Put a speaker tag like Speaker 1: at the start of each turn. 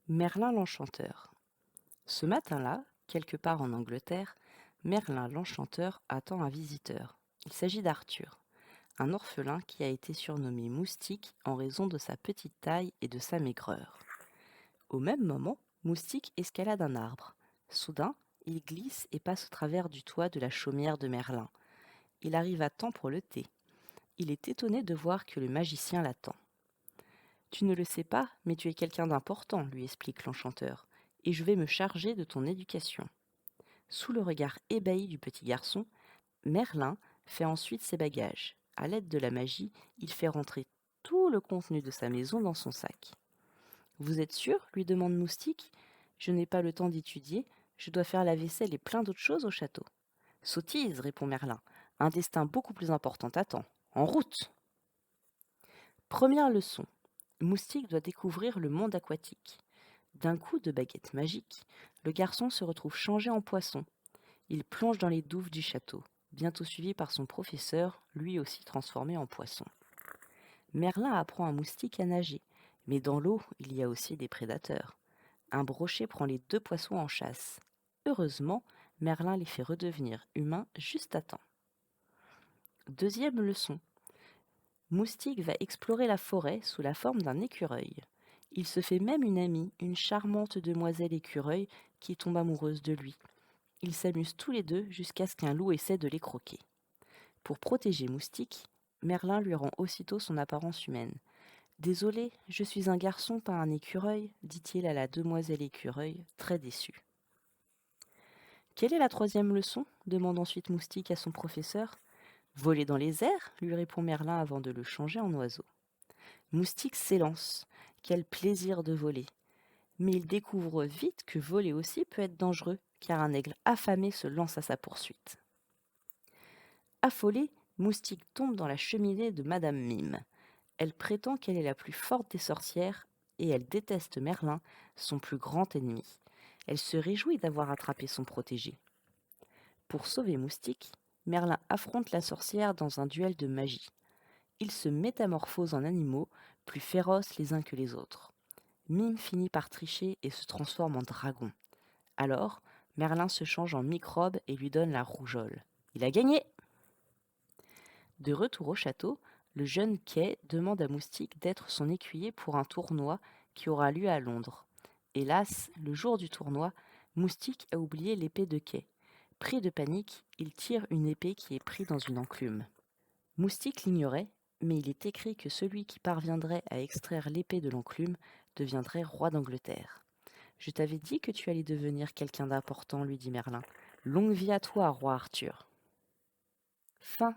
Speaker 1: Merlin l'Enchanteur. Ce matin-là, quelque part en Angleterre, Merlin l'Enchanteur attend un visiteur. Il s'agit d'Arthur, un orphelin qui a été surnommé Moustique en raison de sa petite taille et de sa maigreur. Au même moment, Moustique escalade un arbre. Soudain, il glisse et passe au travers du toit de la chaumière de Merlin. Il arrive à temps pour le thé. Il est étonné de voir que le magicien l'attend. Tu ne le sais pas, mais tu es quelqu'un d'important, lui explique l'enchanteur, et je vais me charger de ton éducation. Sous le regard ébahi du petit garçon, Merlin fait ensuite ses bagages. À l'aide de la magie, il fait rentrer tout le contenu de sa maison dans son sac. Vous êtes sûr lui demande Moustique. Je n'ai pas le temps d'étudier, je dois faire la vaisselle et plein d'autres choses au château. Sottise, répond Merlin. Un destin beaucoup plus important t'attend. En route. Première leçon. Moustique doit découvrir le monde aquatique. D'un coup de baguette magique, le garçon se retrouve changé en poisson. Il plonge dans les douves du château, bientôt suivi par son professeur, lui aussi transformé en poisson. Merlin apprend à Moustique à nager, mais dans l'eau, il y a aussi des prédateurs. Un brochet prend les deux poissons en chasse. Heureusement, Merlin les fait redevenir humains juste à temps. Deuxième leçon. Moustique va explorer la forêt sous la forme d'un écureuil. Il se fait même une amie, une charmante demoiselle écureuil qui tombe amoureuse de lui. Ils s'amusent tous les deux jusqu'à ce qu'un loup essaie de les croquer. Pour protéger Moustique, Merlin lui rend aussitôt son apparence humaine. Désolé, je suis un garçon, pas un écureuil, dit-il à la demoiselle écureuil, très déçu. Quelle est la troisième leçon demande ensuite Moustique à son professeur. Voler dans les airs lui répond Merlin avant de le changer en oiseau. Moustique s'élance. Quel plaisir de voler. Mais il découvre vite que voler aussi peut être dangereux, car un aigle affamé se lance à sa poursuite. Affolé, Moustique tombe dans la cheminée de Madame Mime. Elle prétend qu'elle est la plus forte des sorcières et elle déteste Merlin, son plus grand ennemi. Elle se réjouit d'avoir attrapé son protégé. Pour sauver Moustique, Merlin affronte la sorcière dans un duel de magie. Ils se métamorphosent en animaux, plus féroces les uns que les autres. Mime finit par tricher et se transforme en dragon. Alors, Merlin se change en microbe et lui donne la rougeole. Il a gagné! De retour au château, le jeune Kay demande à Moustique d'être son écuyer pour un tournoi qui aura lieu à Londres. Hélas, le jour du tournoi, Moustique a oublié l'épée de Kay. Pris de panique, il tire une épée qui est prise dans une enclume. Moustique l'ignorait, mais il est écrit que celui qui parviendrait à extraire l'épée de l'enclume deviendrait roi d'Angleterre. Je t'avais dit que tu allais devenir quelqu'un d'important, lui dit Merlin. Longue vie à toi, roi Arthur. Fin.